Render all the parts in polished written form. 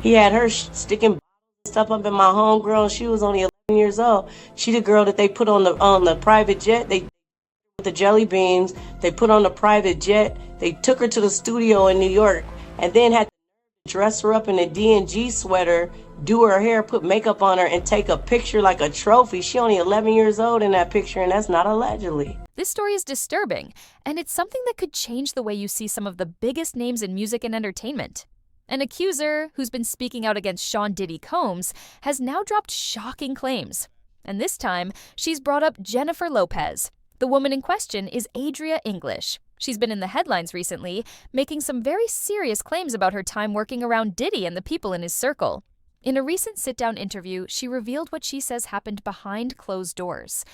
He had her sticking stuff up in my homegirl. She was only 11 years old. She the girl that they put on the private jet. They with the jelly beans. They put on the private jet. They took her to the studio in New York, and then had to dress her up in a D&G sweater, do her hair, put makeup on her, and take a picture like a trophy. She only 11 years old in that picture, and that's not allegedly. This story is disturbing, and it's something that could change the way you see some of the biggest names in music and entertainment. An accuser, who's been speaking out against Sean Diddy Combs, has now dropped shocking claims. And this time, she's brought up Jennifer Lopez. The woman in question is Adria English. She's been in the headlines recently, making some very serious claims about her time working around Diddy and the people in his circle. In a recent sit-down interview, she revealed what she says happened behind closed doors.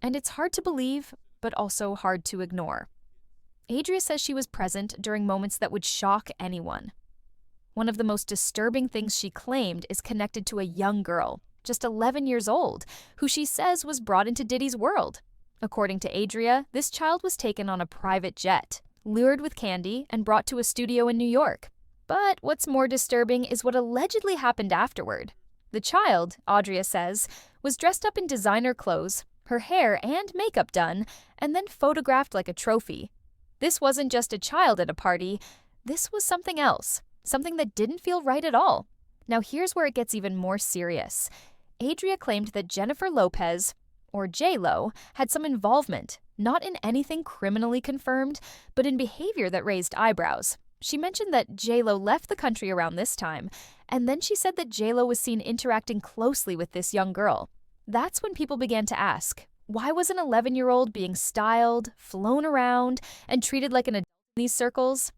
And it's hard to believe, but also hard to ignore. Adria says she was present during moments that would shock anyone. One of the most disturbing things she claimed is connected to a young girl, just 11 years old, who she says was brought into Diddy's world. According to Adria, this child was taken on a private jet, lured with candy, and brought to a studio in New York. But what's more disturbing is what allegedly happened afterward. The child, Adria says, was dressed up in designer clothes, her hair and makeup done, and then photographed like a trophy. This wasn't just a child at a party, this was something else. Something that didn't feel right at all. Now here's where it gets even more serious. Adria claimed that Jennifer Lopez, or J-Lo, had some involvement, not in anything criminally confirmed, but in behavior that raised eyebrows. She mentioned that J-Lo left the country around this time, and then she said that J-Lo was seen interacting closely with this young girl. That's when people began to ask, why was an 11-year-old being styled, flown around, and treated like an adult in these circles?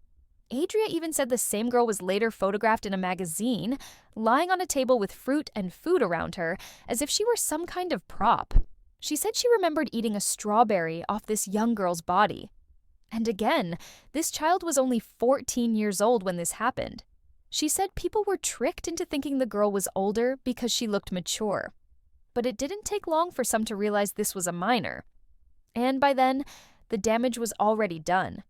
Adria even said the same girl was later photographed in a magazine, lying on a table with fruit and food around her, as if she were some kind of prop. She said she remembered eating a strawberry off this young girl's body. And again, this child was only 14 years old when this happened. She said people were tricked into thinking the girl was older because she looked mature. But it didn't take long for some to realize this was a minor. And by then, the damage was already done.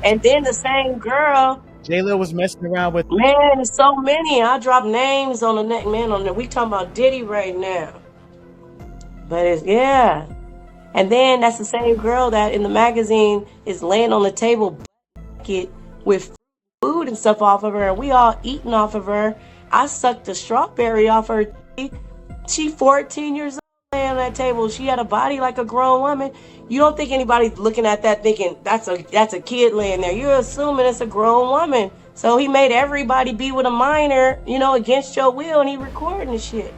And then the same girl, J-Lo was messing around with. man, there's so many. I drop names on the neck, man. We talking about Diddy right now. But it's, yeah. And then that's the same girl that in the magazine is laying on the table bucket with food and stuff off of her. And we all eating off of her. I sucked the strawberry off her. She 14 years old laying on that table. She had a body like a grown woman. You don't think anybody looking at that thinking that's a kid laying there. You're assuming it's a grown woman. So he made everybody be with a minor, against your will, and he recording the shit.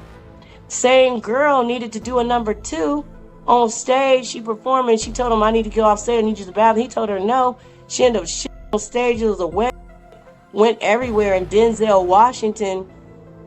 Same girl needed to do a number 2 on stage. She performing. She told him, I need to go off stage. I need you to battle. He told her no. She ended up shit on stage. It was a went everywhere. And Denzel Washington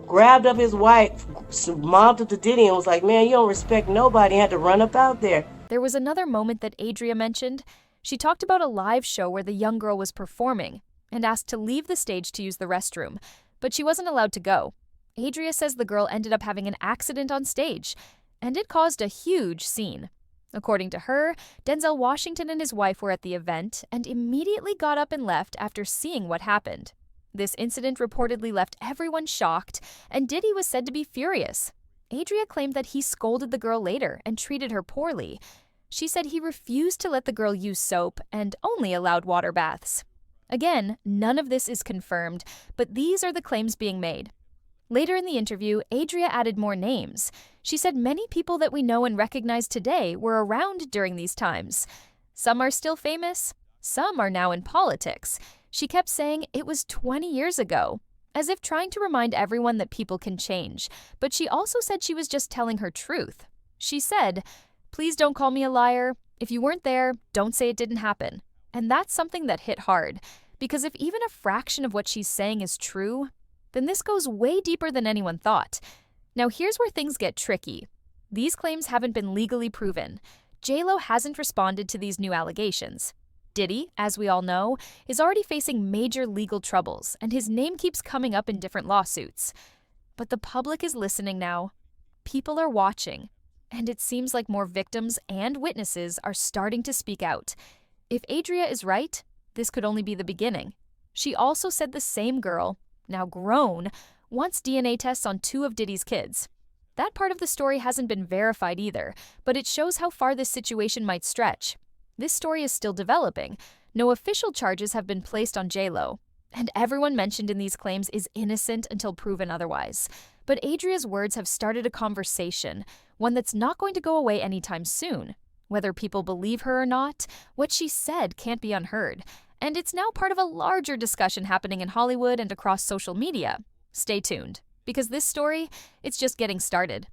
grabbed up his wife, mobbed up to Diddy, and was like, man, you don't respect nobody. Had to run up out there. There was another moment that Adria mentioned. She talked about a live show where the young girl was performing and asked to leave the stage to use the restroom, but she wasn't allowed to go. Adria says the girl ended up having an accident on stage, and it caused a huge scene. According to her, Denzel Washington and his wife were at the event and immediately got up and left after seeing what happened. This incident reportedly left everyone shocked, and Diddy was said to be furious. Adria claimed that he scolded the girl later and treated her poorly. She said he refused to let the girl use soap and only allowed water baths. Again, none of this is confirmed, but these are the claims being made. Later in the interview, Adria added more names. She said many people that we know and recognize today were around during these times. Some are still famous, some are now in politics. She kept saying it was 20 years ago, as if trying to remind everyone that people can change, but she also said she was just telling her truth. She said, please don't call me a liar. If you weren't there, don't say it didn't happen. And that's something that hit hard, because if even a fraction of what she's saying is true, then this goes way deeper than anyone thought. Now here's where things get tricky. These claims haven't been legally proven. J-Lo hasn't responded to these new allegations. Diddy, as we all know, is already facing major legal troubles, and his name keeps coming up in different lawsuits. But the public is listening now. People are watching, and it seems like more victims and witnesses are starting to speak out. If Adria is right, this could only be the beginning. She also said the same girl, now grown, wants DNA tests on 2 of Diddy's kids. That part of the story hasn't been verified either, but it shows how far this situation might stretch. This story is still developing. No official charges have been placed on J-Lo, and everyone mentioned in these claims is innocent until proven otherwise. But Adria's words have started a conversation, one that's not going to go away anytime soon. Whether people believe her or not, what she said can't be unheard, and it's now part of a larger discussion happening in Hollywood and across social media. Stay tuned, because this story, it's just getting started.